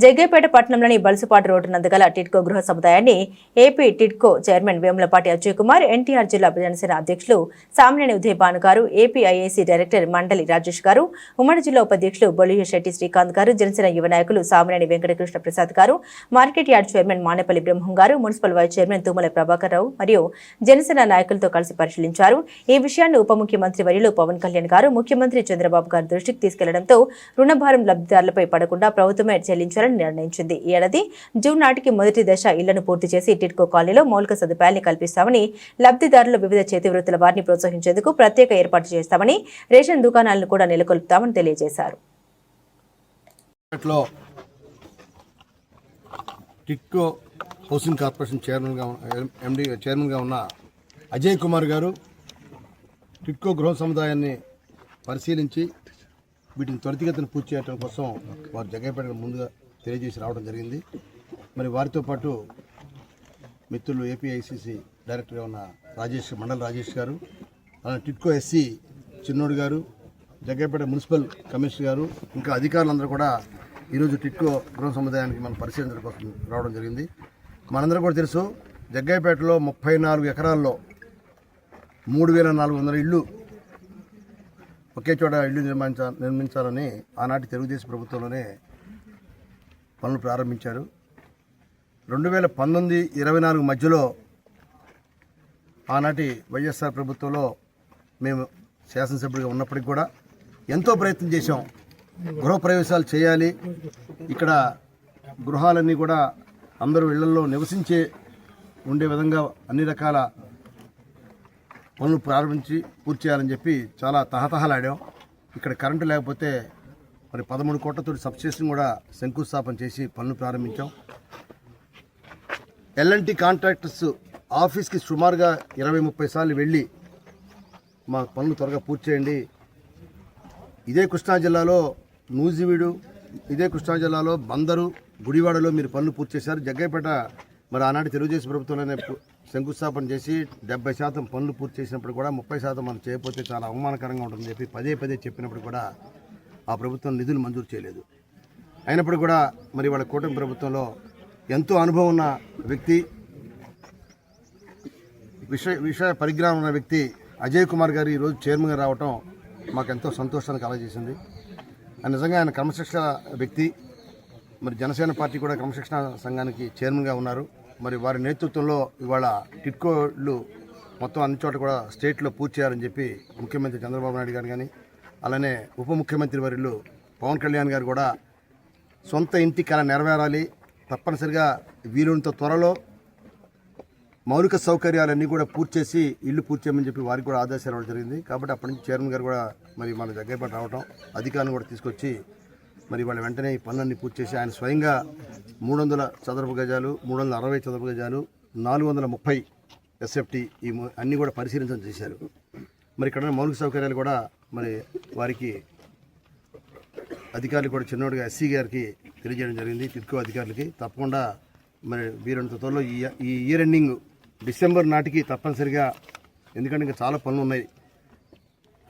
జగ్గయ్యపేట పట్టణంలోని బల్సుపాటు రోడ్డు నందు గల టిడ్కో గృహ సముదాయాన్ని ఏపీ టిడ్కో చైర్మన్ వేములపాటి అజయ్ కుమార్, ఎన్టీఆర్ జిల్లా జనసేన అధ్యక్షులు సామినేని ఉదయ్ భాను గారు, ఏపీ ఐఏసీ డైరెక్టర్ మండలి రాజేష్ గారు, ఉమ్మడి జిల్లా ఉపాధ్యక్షులు బొలిహ శెట్టి శ్రీకాంత్ గారు, జనసేన యువ నాయకులు Samineni Venkatakrishna Prasad garu, market yard chairman Manepalli Brahmam garu, municipal vice chairman Tummala Prabhakar Rao మరియు జనసేన నాయకులతో కలిసి పరిశీలించారు. ఈ విషయాన్ని ఉప ముఖ్యమంత్రి వర్యులు పవన్ కళ్యాణ్ గారు ముఖ్యమంత్రి చంద్రబాబు గారి దృష్టికి తీసుకెళ్లడంతో రుణభారం లబ్ధిదారులపై పడకుండా ప్రభుత్వమే చెల్లించాలని నిర్ణయించింది. ఈ ఏడాది జూన్ నాటికి మొదటి దశ ఇళ్లను పూర్తి చేసి టిడ్కో కాలనీలో మౌలిక సదుపాయాన్ని కల్పిస్తామని, లబ్ధిదారులు వివిధ చేతి వృత్తుల వారిని ప్రోత్సహించేందుకు ప్రత్యేక ఏర్పాటు చేస్తామని, రేషన్ దుకాణాలను కూడా నెలకొల్పుతామని తెలియజేశారు. టిడ్కో హౌసింగ్ కార్పొరేషన్ చైర్మన్గా ఉన్న అజయ్ కుమార్ గారు టిడ్కో గృహ సముదాయాన్ని పరిశీలించి వీటిని త్వరితగతిన పూర్తి చేయడం కోసం వారు జగ్గయ్యపేట ముందుగా తెలియజేసి రావడం జరిగింది. మరి వారితో పాటు మిత్రులు ఏపీఐసీసీ డైరెక్టర్గా ఉన్న మండలి రాజేష్ గారు, అలానే టిడ్కో ఎస్సీ చిన్నోడు గారు, జగ్గయ్యపేట మున్సిపల్ కమిషనర్ గారు, ఇంకా అధికారులందరూ కూడా ఈరోజు టిడ్కో గృహ సముదాయానికి మనం పరిశీలించడం కోసం రావడం జరిగింది. మనందరూ కూడా తెలుసు, జగ్గయ్యపేటలో 34 ఎకరాల్లో 3,400 ఇళ్ళు ఒకే చోట ఇళ్ళు నిర్మించాలని ఆనాటి తెలుగుదేశం ప్రభుత్వంలోనే పనులు ప్రారంభించారు. 2019-24 మధ్యలో ఆనాటి వైఎస్ఆర్ ప్రభుత్వంలో మేము శాసనసభ్యుడిగా ఉన్నప్పటికీ కూడా ఎంతో ప్రయత్నం చేశాం. గృహప్రవేశాలు చేయాలి, ఇక్కడ గృహాలన్నీ కూడా అందరూ ఇళ్లలో నివసించే ఉండే విధంగా అన్ని రకాల పనులు ప్రారంభించి పూర్తి చేయాలని చెప్పి చాలా తహతహలాడాం. ఇక్కడ కరెంటు లేకపోతే మరి 13 కోట్లతో సబ్స్టేషన్ కూడా శంకుస్థాపన చేసి పనులు ప్రారంభించాం. ఎల్ఎన్టీ కాంట్రాక్టర్స్ ఆఫీస్కి సుమారుగా 20-30 సార్లు వెళ్ళి మా పనులు త్వరగా పూర్తి చేయండి. ఇదే కృష్ణా జిల్లాలో నూజివీడు, ఇదే కృష్ణా జిల్లాలో బందరు, గుడివాడలో మీరు పనులు పూర్తి చేశారు. జగ్గయ్యపేట మరి ఆనాటి తెలుగుదేశం ప్రభుత్వంలోనే శంకుస్థాపన చేసి 70% పనులు పూర్తి చేసినప్పుడు కూడా 30% మనం చేయకపోతే చాలా అవమానకరంగా ఉంటుందని చెప్పి పదే చెప్పినప్పుడు కూడా ఆ ప్రభుత్వం నిధులు మంజూరు చేయలేదు. అయినప్పుడు కూడా మరి వాళ్ళ కూటమి ప్రభుత్వంలో ఎంతో అనుభవం ఉన్న వ్యక్తి, విషయ పరిజ్ఞానం ఉన్న వ్యక్తి అజయ్ కుమార్ గారు ఈరోజు చైర్మన్గా రావటం మాకు ఎంతో సంతోషాన్ని కలగజేసింది. నిజంగా ఆయన క్రమశిక్షణ వ్యక్తి. మరి జనసేన పార్టీ కూడా క్రమశిక్షణ సంఘానికి చైర్మన్గా ఉన్నారు. మరి వారి నేతృత్వంలో ఇవాళ టిడ్కోలు మొత్తం అన్ని చోట్ల కూడా స్టేట్లో పూర్తి చేయాలని చెప్పి ముఖ్యమంత్రి చంద్రబాబు నాయుడు గారు కానీ, అలానే ఉప ముఖ్యమంత్రి వర్యులు పవన్ కళ్యాణ్ గారు కూడా సొంత ఇంటి కళ నెరవేరాలి, తప్పనిసరిగా వీలుంత త్వరలో మౌలిక సౌకర్యాలన్నీ కూడా పూర్తి చేసి ఇల్లు పూర్తి చేయమని చెప్పి వారికి కూడా ఆదేశాలు ఇవ్వడం జరిగింది. కాబట్టి అప్పటి నుంచి చైర్మన్ గారు కూడా మరి మన జగ్గయ్యపేట రావడం, అధికారులను కూడా తీసుకొచ్చి మరి వాళ్ళ వెంటనే ఈ పనులన్నీ పూర్తి చేసి ఆయన స్వయంగా 300 చదరపు గజాలు, 360 చదరపు గజాలు, 430 ఎస్ఎఫ్టీ ఈ అన్నీ కూడా పరిశీలించడం చేశారు. మరి ఇక్కడ మౌలిక సౌకర్యాలు కూడా మరి వారికి అధికారులు కూడా చిన్నోడుగా ఎస్సీ గారికి తెలియజేయడం జరిగింది. టిడ్కో అధికారులకి తప్పకుండా మరి వీరంత త్వరలో ఈ ఇయర్ ఎండింగ్ డిసెంబర్ నాటికి తప్పనిసరిగా, ఎందుకంటే ఇంకా చాలా పనులు ఉన్నాయి,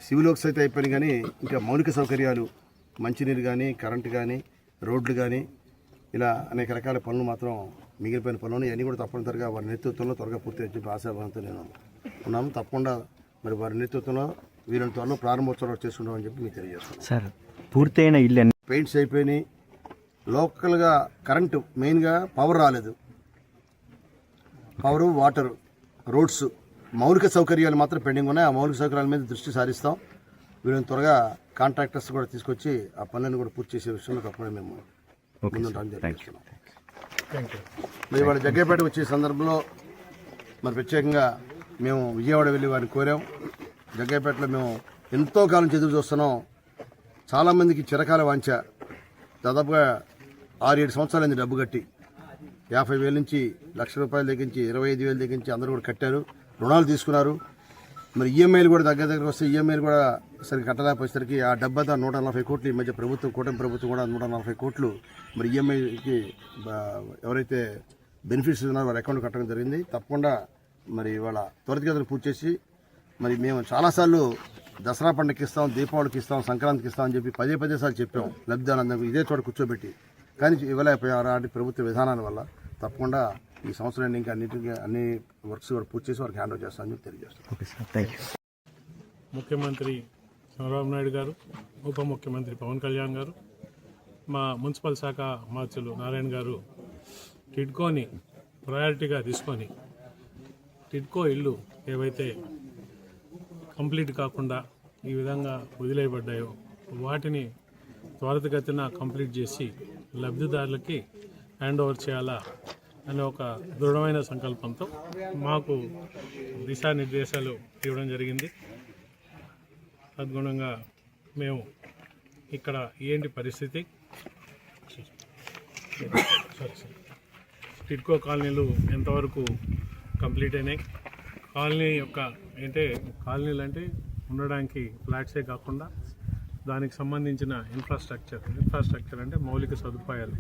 సివిల్ వర్క్స్ అయితే అయిపోయినాయి, కానీ ఇంకా మౌలిక సౌకర్యాలు మంచినీరు కానీ, కరెంటు కానీ, రోడ్లు కానీ, ఇలా అనేక రకాల పనులు మాత్రం మిగిలిపోయిన పనులు ఇవన్నీ కూడా తప్పనిసరిగా వారి నేతృత్వంలో త్వరగా పూర్తి చెప్పి ఆశాభావంతో నేను ఉన్నాము. తప్పకుండా మరి వారి నేతృత్వంలో వీరిని త్వరలో ప్రారంభోత్సవాలు చేసుకుంటామని చెప్పి మీకు తెలియజేస్తాను. సార్, పూర్తయిన ఇల్లు పెయింట్స్ అయిపోయినాయి, లోకల్గా కరెంటు మెయిన్గా పవర్ రాలేదు, పవరు, వాటరు, రోడ్స్, మౌలిక సౌకర్యాలు మాత్రం పెండింగ్ ఉన్నాయి. ఆ మౌలిక సౌకర్యాల మీద దృష్టి సారిస్తాం. వీళ్ళని త్వరగా కాంట్రాక్టర్స్ కూడా తీసుకొచ్చి ఆ పనులను కూడా పూర్తి చేసే విషయంలో తప్పకుండా మేము ముందుంటామని తెలియజేస్తున్నాం. మరి వాళ్ళ జగ్గయ్యపేట వచ్చే సందర్భంలో మరి ప్రత్యేకంగా మేము విజయవాడ వెళ్ళి వారిని కోరాం. జగ్గయ్యపేటలో మేము ఎంతో కాలం ఎదురు చూస్తున్నాం. చాలామందికి చిరకాల వాంఛ, దాదాపుగా 6-7 సంవత్సరాలైంది డబ్బు కట్టి, 50,000 నుంచి ₹1,00,000 దగ్గరించి 25,000 దగ్గరించి అందరూ కూడా కట్టారు, రుణాలు తీసుకున్నారు. మరి ఈఎంఐలు కూడా దగ్గర వస్తే ఈఎంఐలు కూడా సరిగ్గా కట్టలేకపోయేసరికి ఆ డబ్బంతా 140 కోట్లు ఈ మధ్య ప్రభుత్వం, కూటమి ప్రభుత్వం కూడా 140 కోట్లు మరి ఈఎంఐకి ఎవరైతే బెనిఫిట్స్ ఉన్నారో వారి అకౌంట్ కట్టడం జరిగింది. తప్పకుండా మరి ఇవాళ త్వరితగతిన పూర్తి చేసి మరి మేము చాలాసార్లు దసరా పండుగకి ఇస్తాం, దీపావళికి ఇస్తాం, సంక్రాంతికి ఇస్తాం అని చెప్పి పదే సార్లు చెప్పాం. లబ్ధిదారులందరూ ఇదే చోట కూర్చోబెట్టి కానీ ఇవ్వలేకపోయారు. అలాంటి ప్రభుత్వ విధానాల వల్ల తప్పకుండా ఈ సంవత్సరం ఇంకా అన్ని వర్క్స్ కూడా పూర్తి చేసి వారికి హ్యాండ్ ఓవర్ చేస్తామని చెప్పి తెలియజేస్తాను. Okay sir, thank you. ముఖ్యమంత్రి చంద్రబాబు నాయుడు గారు, ఉప ముఖ్యమంత్రి పవన్ కళ్యాణ్ గారు, మా మున్సిపల్ శాఖ మార్చులు నారాయణ గారు టిడ్కోని ప్రయారిటీగా తీసుకొని టిడ్కో ఇల్లు ఏవైతే కంప్లీట్ కాకుండా ఈ విధంగా వదిలేయబడ్డాయో వాటిని త్వరితగతిన కంప్లీట్ చేసి లబ్ధిదారులకి హ్యాండ్ ఓవర్ చేయాలా అనే ఒక దృఢమైన సంకల్పంతో మాకు దిశానిర్దేశాలు ఇవ్వడం జరిగింది. తద్గుణంగా మేము ఇక్కడ ఏంటి పరిస్థితి, టిడ్కో కాలనీలు ఎంతవరకు కంప్లీట్ అయినాయి, కాలనీ యొక్క కాలనీలు అంటే ఉండడానికి ఫ్లాట్సే కాకుండా దానికి సంబంధించిన ఇన్ఫ్రాస్ట్రక్చర్ అంటే మౌలిక సదుపాయాలు,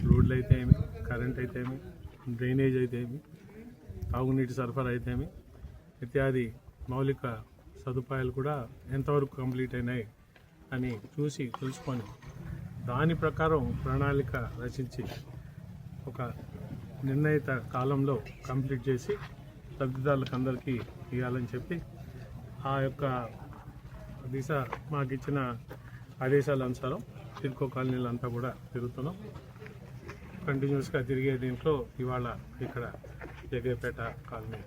రోడ్లు అయితే ఏమి, కరెంట్ అయితే ఏమి, డ్రైనేజ్ అయితే ఏమి, తాగునీటి సరఫరా అయితే ఏమి ఇత్యాది మౌలిక సదుపాయాలు కూడా ఎంతవరకు కంప్లీట్ అయినాయి అని చూసి తెలుసుకొని దాని ప్రకారం ప్రణాళిక రచించి ఒక నిర్ణయిత కాలంలో కంప్లీట్ చేసి లబ్ధిదారులకు అందరికీ ఇవ్వాలని చెప్పి ఆ యొక్క దిశ మాకు ఇచ్చిన ఆదేశాల అనుసారం టిడ్కో కాలనీలంతా కూడా తిరుగుతున్నాం. కంటిన్యూస్గా తిరిగే దీంట్లో ఇవాళ ఇక్కడ జగేపేట కాలనీ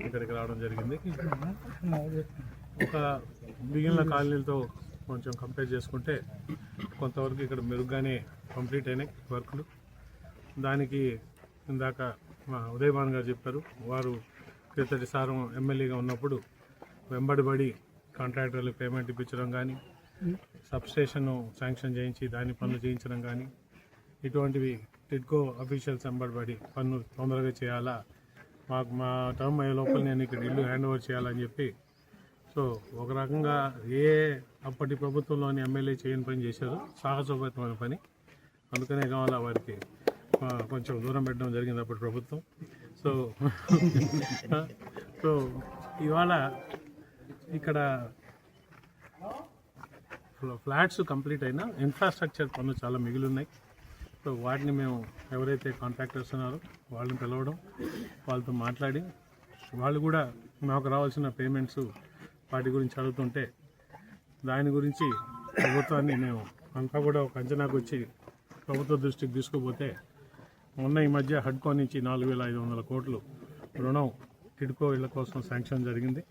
ఇక్కడికి రావడం జరిగింది. ఒక మిగిలిన కాలనీలతో కొంచెం కంపేర్ చేసుకుంటే కొంతవరకు ఇక్కడ మెరుగ్గానే కంప్లీట్ అయినాయి వర్కులు. దానికి ఇందాక మా ఉదయభాన్ గారు చెప్పారు, వారు క్రితటి సారం ఎమ్మెల్యేగా ఉన్నప్పుడు వెంబడిబడి కాంట్రాక్టర్లు పేమెంట్ ఇప్పించడం కానీ, సబ్స్టేషన్ శాంక్షన్ చేయించి దాని పనులు చేయించడం కానీ, ఇటువంటివి టిడ్కో అఫీషియల్స్ వెంబడిబడి పనులు తొందరగా చేయాలా, మా టర్మ్ అయ్యే లోపల నేను ఇక్కడ ఇల్లు హ్యాండ్ ఓవర్ చేయాలని చెప్పి, సో ఒక రకంగా అప్పటి ప్రభుత్వంలోని ఎమ్మెల్యే చేయని పని చేశారు, సాహసోపేతమైన పని. అందుకనే కావాలా వారికి కొంచెం దూరం పెట్టడం జరిగింది అప్పటి ప్రభుత్వం. సో ఇవాళ ఇక్కడ ఫ్లాట్స్ కంప్లీట్ అయినా ఇన్ఫ్రాస్ట్రక్చర్ పనులు చాలా మిగిలి ఉన్నాయి. సో వాటిని మేము ఎవరైతే కాంట్రాక్టర్స్ ఉన్నారో వాళ్ళని పిలవడం, వాళ్ళతో మాట్లాడి వాళ్ళు కూడా మాకు రావాల్సిన పేమెంట్స్ వాటి గురించి అడుగుతుంటే దాని గురించి ప్రభుత్వాన్ని మేము అంతా కూడా ఒక అంచనాకు వచ్చి ప్రభుత్వ దృష్టికి తీసుకుపోతే మొన్న ఈ మధ్య హడ్కో నుంచి 4,500 కోట్లు రుణం టిడ్కో ఇళ్ల కోసం శాంక్షన్ జరిగింది.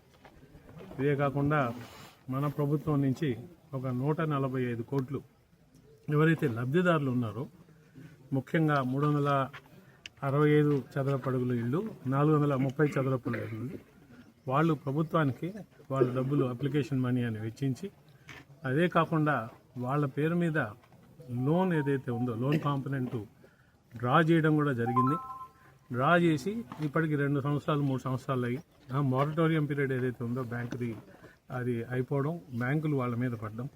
ఇదే కాకుండా మన ప్రభుత్వం నుంచి ఒక 145 కోట్లు ఎవరైతే లబ్ధిదారులు ఉన్నారో, ముఖ్యంగా 365 చదరపు అడుగుల ఇళ్ళు, 430 చదరపు ఇళ్ళు, వాళ్ళు ప్రభుత్వానికి వాళ్ళ డబ్బులు అప్లికేషన్ మనీ అని వెచ్చించి, అదే కాకుండా వాళ్ళ పేరు మీద లోన్ ఏదైతే ఉందో లోన్ కాంపనెంట్ డ్రా చేయడం కూడా జరిగింది. డ్రా చేసి ఇప్పటికి 2 సంవత్సరాలు 3 సంవత్సరాలు అయ్యి మారటోరియం పీరియడ్ ఏదైతే ఉందో బ్యాంకుది అది అయిపోవడం, బ్యాంకులు వాళ్ళ మీద పడడం,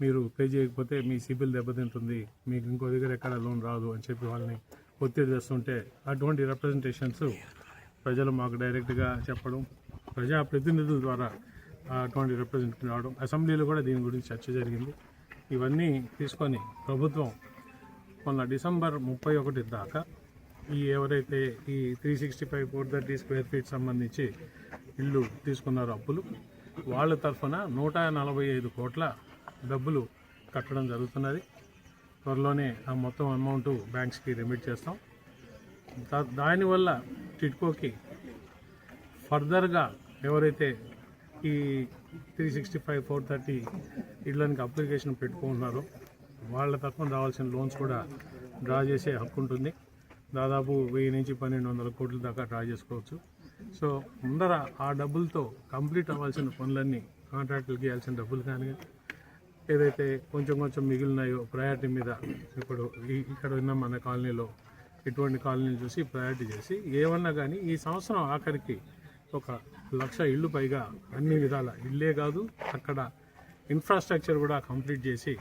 మీరు పే చేయకపోతే మీ సిబిల్ దెబ్బతింటుంది, మీకు ఇంకో దగ్గర ఎక్కడ లోన్ రాదు అని చెప్పి వాళ్ళని ఒత్తిడి చేస్తుంటే అటువంటి రిప్రజెంటేషన్స్ ప్రజలు మాకు డైరెక్ట్గా చెప్పడం, ప్రజాప్రతినిధుల ద్వారా అటువంటి రిప్రజెంటేషన్ రావడం, అసెంబ్లీలో కూడా దీని గురించి చర్చ జరిగింది. ఇవన్నీ తీసుకొని ప్రభుత్వం మొన్న డిసెంబర్ 31 దాకా ఎవరైతే ఈ 365 430 స్క్వేర్ ఫీట్ సంబంధించి ఇల్లు తీసుకున్నారో అప్పులు, వాళ్ళ తరఫున 145 కోట్ల డబ్బులు కట్టడం జరుగుతున్నది. త్వరలోనే ఆ మొత్తం అమౌంట్ బ్యాంక్స్కి రెమిట్ చేస్తాం. దానివల్ల టిడ్కోకి ఫర్దర్గా ఎవరైతే ఈ 365 430 ఇళ్ళకి అప్లికేషన్ పెట్టుకుంటున్నారో వాళ్ళ తరఫున రావాల్సిన లోన్స్ కూడా డ్రా చేసే హక్కు ఉంటుంది. దాదాపు 1000 నుంచి 1200 కోట్ల దాకా డ్రా చేసుకోవచ్చు. సో ముందర ఆ డబ్బులతో కంప్లీట్ అవ్వాల్సిన పనులన్నీ, కాంట్రాక్టులకి ఇవ్వాల్సిన డబ్బులు కానీ ఏదైతే కొంచెం మిగిలినాయో ప్రయారిటీ మీద, ఇప్పుడు ఇక్కడ ఉన్న మన కాలనీలో ఇటువంటి కాలనీలు చూసి ప్రయారిటీ చేసి ఏమన్నా కానీ ఈ సంవత్సరం ఆఖరికి 1,00,000 ఇళ్ళు పైగా అన్ని విధాల ఇల్లే కాదు అక్కడ ఇన్ఫ్రాస్ట్రక్చర్ కూడా కంప్లీట్ చేసి